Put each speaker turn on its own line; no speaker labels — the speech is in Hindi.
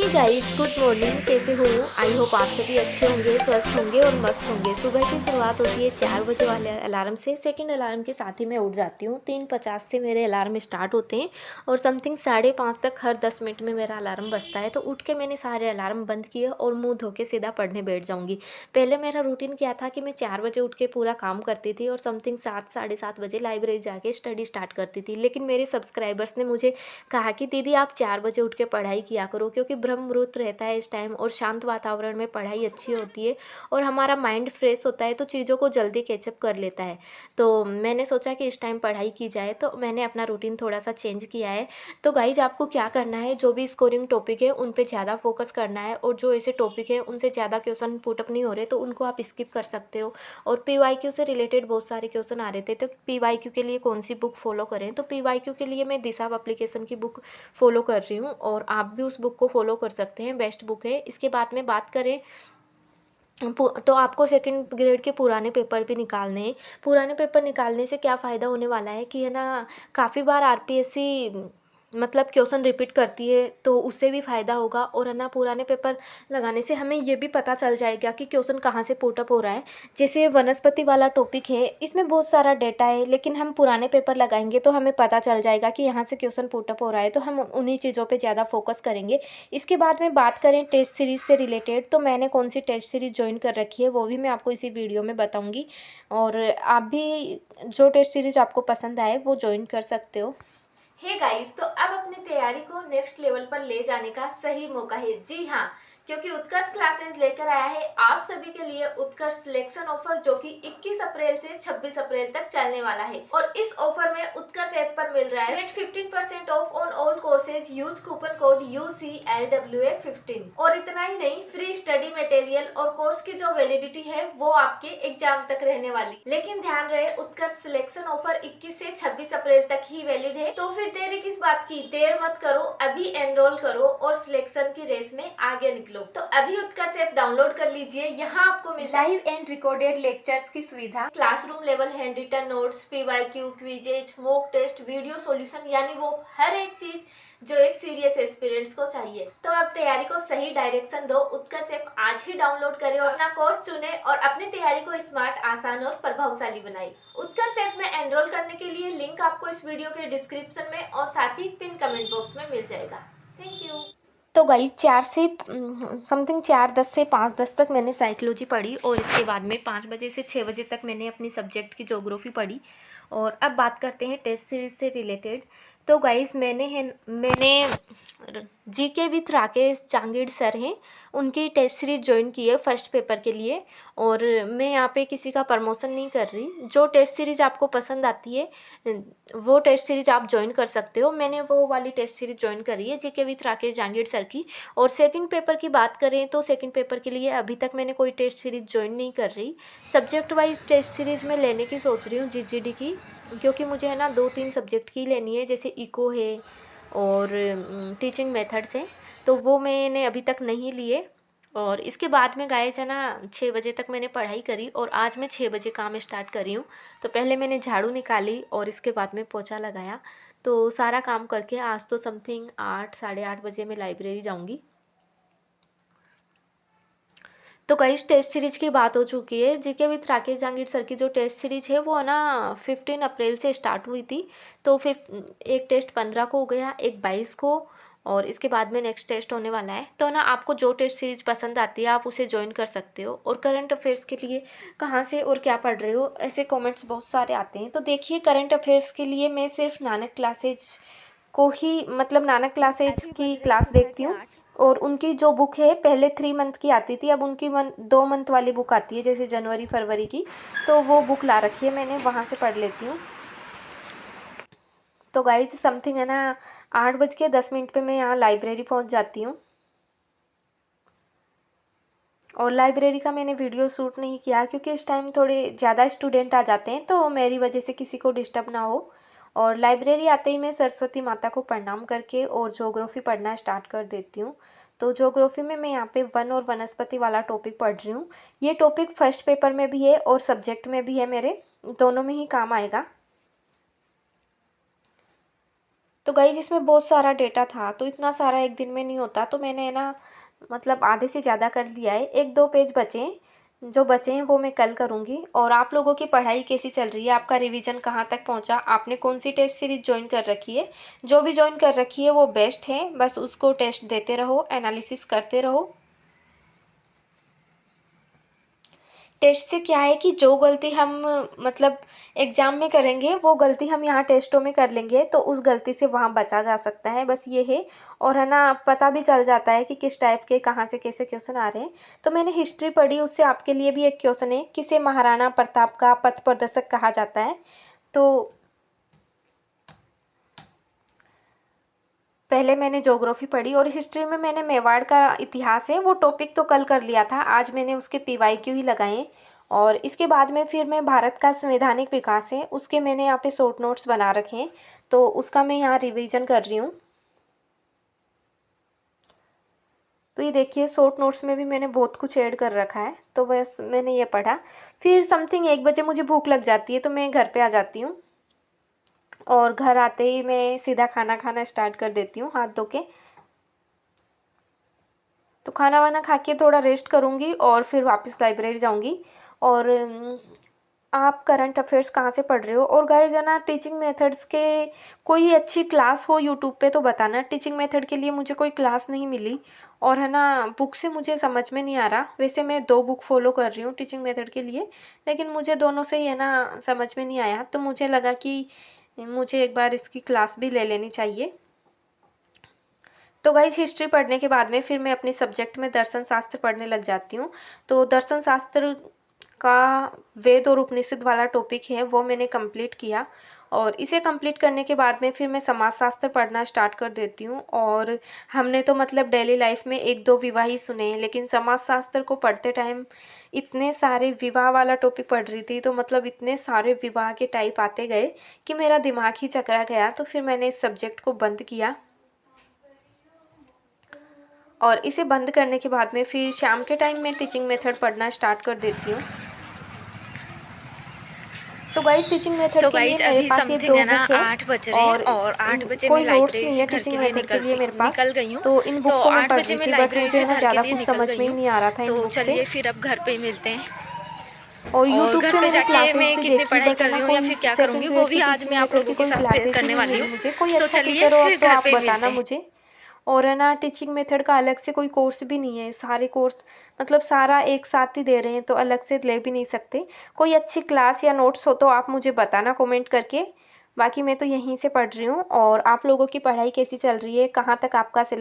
Hey guys, good morning. कैसे हो? आई होप आप सभी अच्छे होंगे, स्वस्थ होंगे और मस्त होंगे। सुबह की शुरुआत होती है 4 बजे वाले अलार्म से। सेकंड अलार्म के साथ ही मैं उठ जाती हूँ। 3:50 से मेरे अलार्म स्टार्ट होते हैं और समथिंग 5:30 तक हर 10 मिनट में मेरा अलार्म बजता है। तो उठ के मैंने सारे अलार्म बंद किए और मुँह धो के सीधा पढ़ने बैठ जाऊँगी। पहले मेरा रूटीन क्या था कि मैं 4 बजे उठ के पूरा काम करती थी और समथिंग 7 साढ़े 7 बजे लाइब्रेरी जाके स्टडी स्टार्ट करती थी। लेकिन मेरे सब्सक्राइबर्स ने मुझे कहा कि दीदी आप 4 बजे उठ के पढ़ाई किया करो, क्योंकि ब्रह्म मुहूर्त रहता है इस टाइम और शांत वातावरण में पढ़ाई अच्छी होती है और हमारा माइंड फ्रेश होता है, तो चीज़ों को जल्दी कैचअप कर लेता है। तो मैंने सोचा कि इस टाइम पढ़ाई की जाए, तो मैंने अपना रूटीन थोड़ा-सा चेंज किया है। तो गाइज़, आपको क्या करना है, जो भी स्कोरिंग टॉपिक है उन पे ज़्यादा फ़ोकस करना है और जो ऐसे टॉपिक है उनसे ज़्यादा क्वेश्चन पुट अप नहीं हो रहे तो उनको आप स्किप कर सकते हो। और पीवाईक्यू से रिलेटेड बहुत सारे क्वेश्चन आ रहे थे, तो पीवाईक्यू के लिए कौन-सी बुक फ़ॉलो करें, तो पीवाईक्यू के लिए मैं दिशा एप्लीकेशन की बुक फ़ॉलो कर रही हूँ और आप भी उस बुक को फ़ॉलो कर सकते हैं, बेस्ट बुक है। इसके बाद में बात करें तो आपको सेकंड ग्रेड के पुराने पेपर भी निकालने हैं। पुराने पेपर निकालने से क्या फ़ायदा होने वाला है कि है ना, काफ़ी बार आरपीएससी मतलब क्वेश्चन रिपीट करती है, तो उससे भी फ़ायदा होगा और है ना, पुराने पेपर लगाने से हमें ये भी पता चल जाएगा कि क्वेश्चन कहाँ से पुट अप हो रहा है। जैसे वनस्पति वाला टॉपिक है, इसमें बहुत सारा डेटा है, लेकिन हम पुराने पेपर लगाएंगे तो हमें पता चल जाएगा कि यहाँ से क्वेश्चन पुट अप हो रहा है, तो हम उन्हीं चीज़ों पे ज़्यादा फोकस करेंगे। इसके बाद में बात करें टेस्ट सीरीज़ से रिलेटेड, तो मैंने कौन सी टेस्ट सीरीज़ ज्वाइन कर रखी है वो भी मैं आपको इसी वीडियो में बताऊंगी और आप भी जो टेस्ट सीरीज़ आपको पसंद आए वो ज्वाइन कर सकते हो। हे गाइस, तो अब अपनी तैयारी को नेक्स्ट लेवल पर ले जाने का सही मौका है। जी हाँ, क्योंकि उत्कर्ष क्लासेस लेकर आया है आप सभी के लिए उत्कर्ष सिलेक्शन ऑफर, जो कि 21 अप्रैल से 26 अप्रैल तक चलने वाला है। और इस ऑफर में उत्कर्ष ऐप पर मिल रहा है 15% of on all courses. Use coupon code UCLWA15। और इतना ही नहीं, फ्री स्टडी मटेरियल और कोर्स की जो वैलिडिटी है वो आपके एग्जाम तक रहने वाली। लेकिन ध्यान रहे, उत्कर्ष सिलेक्शन ऑफर 21 से 26 अप्रैल तक ही वैलिड है, तो फिर देरी किस बात की, देर मत करो, अभी एनरोल करो और सिलेक्शन की रेस में आगे निकलो। तो अभी उत्कर्ष ऐप डाउनलोड कर लीजिए। यहाँ आपको मिलता है लाइव एंड रिकॉर्डेड लेक्चर्स की सुविधा, classroom level hand written notes, PYQ, quizzes, mock test, video solution, यानी वो हर एक चीज जो एक सीरियस एस्पिरेंट्स को चाहिए। तो अब तैयारी को सही डायरेक्शन दो। उत्कर्ष ऐप आज ही डाउनलोड करें और अपना कोर्स चुने और अपनी तैयारी को स्मार्ट, आसान और प्रभावशाली बनाए। उत्कर्ष ऐप में एनरोल करने के लिए लिंक आपको इस वीडियो के डिस्क्रिप्शन में और साथ ही पिन कमेंट बॉक्स में मिल जाएगा। Thank you. तो गाइस, 4 से समथिंग 4:10 से 5:10 तक मैंने साइकोलॉजी पढ़ी और इसके बाद में 5 बजे से 6 बजे तक मैंने अपनी सब्जेक्ट की ज्योग्राफी पढ़ी। और अब बात करते हैं टेस्ट सीरीज से रिलेटेड। तो गाइस, मैंने GK with Rakesh Jangid sir हैं, उनकी टेस्ट सीरीज ज्वाइन की है फर्स्ट पेपर के लिए। और मैं यहाँ पे किसी का प्रमोशन नहीं कर रही। जो टेस्ट सीरीज आपको पसंद आती है वो टेस्ट सीरीज आप ज्वाइन कर सकते हो। मैंने वो वाली टेस्ट सीरीज ज्वाइन करी है, GK with Rakesh Jangid sir की। और सेकंड पेपर की बात करें तो सेकंड पेपर के लिए अभी तक मैंने कोई टेस्ट सीरीज ज्वाइन नहीं कर रही। सब्जेक्ट वाइज टेस्ट सीरीज में लेने की सोच रही हूँ, जीजीडी की, क्योंकि मुझे है ना 2-3 सब्जेक्ट की लेनी है, जैसे इको है और टीचिंग मेथड्स हैं, तो वो मैंने अभी तक नहीं लिए। और इसके बाद में गाइस है ना, 6 बजे तक मैंने पढ़ाई करी और आज मैं 6 बजे काम स्टार्ट कर रही हूँ। तो पहले मैंने झाड़ू निकाली और इसके बाद में पोछा लगाया। तो सारा काम करके आज तो समथिंग 8 साढ़े 8 बजे मैं लाइब्रेरी जाऊँगी। तो गाइस, टेस्ट सीरीज की बात हो चुकी है। GK with Rakesh Jangid sir की जो टेस्ट सीरीज है वो है ना 15 अप्रैल से स्टार्ट हुई थी। तो फिर एक टेस्ट 15 को हो गया, एक 22 को, और इसके बाद में नेक्स्ट टेस्ट होने वाला है। तो ना, आपको जो टेस्ट सीरीज पसंद आती है आप उसे ज्वाइन कर सकते हो। और करंट अफेयर्स के लिए कहाँ से और क्या पढ़ रहे हो, ऐसे कमेंट्स बहुत सारे आते हैं। तो देखिए, करंट अफेयर्स के लिए मैं सिर्फ नानक क्लासेज को ही, मतलब नानक क्लासेज की क्लास देखती हूँ। और उनकी जो बुक है पहले 3 मंथ की आती थी, अब उनकी 2 मंथ वाली बुक आती है, जैसे जनवरी फरवरी की। तो वो बुक ला रखी है मैंने, वहाँ से पढ़ लेती हूँ। तो गाइज, समथिंग है ना 8:10 पे मैं यहाँ लाइब्रेरी पहुँच जाती हूँ। और लाइब्रेरी का मैंने वीडियो शूट नहीं किया क्योंकि इस टाइम थोड़े ज़्यादा स्टूडेंट आ जाते हैं, तो मेरी वजह से किसी को डिस्टर्ब ना हो। और लाइब्रेरी आते ही मैं सरस्वती माता को प्रणाम करके और ज्योग्राफी पढ़ना स्टार्ट कर देती हूँ। तो ज्योग्राफी में मैं यहाँ पे वन और वनस्पति वाला टॉपिक पढ़ रही हूँ। ये टॉपिक फर्स्ट पेपर में भी है और सब्जेक्ट में भी है, मेरे दोनों में ही काम आएगा। तो गाइज़ इसमें बहुत सारा डेटा था, तो इतना सारा एक दिन में नहीं होता, तो मैंने ना मतलब आधे से ज़्यादा कर लिया है। 1-2 पेज बचे हैं, जो बचे हैं वो मैं कल करूँगी। और आप लोगों की पढ़ाई कैसी चल रही है? आपका रिवीजन कहाँ तक पहुँचा? आपने कौन-सी टेस्ट सीरीज़ जॉइन कर रखी है? जो भी जॉइन कर रखी है वो बेस्ट है, बस उसको टेस्ट देते रहो, एनालिसिस करते रहो। टेस्ट से क्या है कि जो गलती हम मतलब एग्ज़ाम में करेंगे वो गलती हम यहाँ टेस्टों में कर लेंगे, तो उस गलती से वहाँ बचा जा सकता है, बस ये है। और है ना, पता भी चल जाता है कि किस टाइप के कहाँ से कैसे क्वेश्चन आ रहे हैं। तो मैंने हिस्ट्री पढ़ी, उससे आपके लिए भी एक क्वेश्चन है, किसे महाराणा प्रताप का पथ प्रदर्शक कहा जाता है? तो पहले मैंने ज्योग्राफी पढ़ी, और हिस्ट्री में मैंने मेवाड़ का इतिहास है वो टॉपिक तो कल कर लिया था, आज मैंने उसके पीवाईक्यू ही लगाए। और इसके बाद में फिर मैं भारत का संवैधानिक विकास है उसके मैंने यहाँ पे शॉर्ट नोट्स बना रखे हैं, तो उसका मैं यहाँ रिवीजन कर रही हूँ। तो ये देखिए शॉर्ट नोट्स में भी मैंने बहुत कुछ ऐड कर रखा है, तो बस मैंने ये पढ़ा। फिर समथिंग 1 बजे मुझे भूख लग जाती है, तो मैं घर पे आ जाती हूँ, और घर आते ही मैं सीधा खाना खाना स्टार्ट कर देती हूँ हाथ धो के। तो खाना वाना खा के थोड़ा रेस्ट करूँगी और फिर वापस लाइब्रेरी जाऊँगी। और आप करंट अफेयर्स कहाँ से पढ़ रहे हो? और गाइस है ना, टीचिंग मेथड्स के कोई अच्छी क्लास हो यूट्यूब पे तो बताना। टीचिंग मेथड के लिए मुझे कोई क्लास नहीं मिली, और है ना बुक से मुझे समझ में नहीं आ रहा। वैसे मैं 2 बुक फॉलो कर रही हूँ टीचिंग मेथड के लिए, लेकिन मुझे दोनों से ही है ना समझ में नहीं आया, तो मुझे लगा कि मुझे एक बार इसकी क्लास भी ले लेनी चाहिए। तो गाइस हिस्ट्री पढ़ने के बाद में फिर मैं अपने सब्जेक्ट में दर्शन शास्त्र पढ़ने लग जाती हूँ। तो दर्शन शास्त्र का वेद और उपनिषद वाला टॉपिक है वो मैंने कंप्लीट किया, और इसे कंप्लीट करने के बाद में फिर मैं समाज शास्त्र पढ़ना स्टार्ट कर देती हूँ। और हमने तो मतलब डेली लाइफ में 1-2 विवाह ही सुने हैं, लेकिन समाज शास्त्र को पढ़ते टाइम इतने सारे विवाह वाला टॉपिक पढ़ रही थी, तो मतलब इतने सारे विवाह के टाइप आते गए कि मेरा दिमाग ही चकरा गया। तो फिर मैंने इस सब्जेक्ट को बंद किया, और इसे बंद करने के बाद में फिर शाम के टाइम मैं टीचिंग मेथड पढ़ना स्टार्ट कर देती हूँ। तो गाइस टीचिंग मेथड के लिए मेरे
अभी
पास ये
समथिंग
2
है ना
बुक है,
8 बज रहे हैं, और 8 बजे मैं
कोई नोट्स
लाइब्रेरी
नहीं
से
है
घर
टीचिंग
के लिए
मेथड के लिए मेरे पास।
निकल गई हूँ।
तो इन
तो
बुक को मैं
8
पढ़
बजे
रही
मैं
थी, बट
लाइब्रेरी
मुझे
से
ना
घर के
ज़्यादा
लिए
कुछ
निकल
समझ में
गई
ही
हूँ।
नहीं आ रहा था इन
तो
बुक से।
चलिए फिर अब घर पे ही मिलते हैं,
और
और
यूट्यूब
घर
पे
पे
मैंने
जाके
क्लासेस
मैं
भी
कितनी
देखी,
पढ़ाई
बट है
कर
ना
रही हूँ या
कोई
फिर क्या करूँगी
सेकंड
वो
ग्रेड
भी
की
आज
टीचिंग
मैं आप
मेथड की
लोगों के
कोई
साथ शेयर
क्लासेस ही
करने
नहीं
वाली
मिली
हूँ।
मुझे। कोई
तो
अच्छा
चलिए
टीचर हो
फिर
आप तो
घर
आप
पे ही
बताना
मिलते हैं।
मुझे। और है ना टीचिंग मेथड का अलग से कोई कोर्स भी नहीं है, सारे कोर्स मतलब सारा एक साथ ही दे रहे हैं, तो अलग से ले भी नहीं सकते। कोई अच्छी क्लास या नोट्स हो तो आप मुझे बताना कमेंट करके। बाकी मैं तो यहीं से पढ़ रही हूँ। और आप लोगों की पढ़ाई कैसी चल रही है? कहाँ तक आपका सिलेबस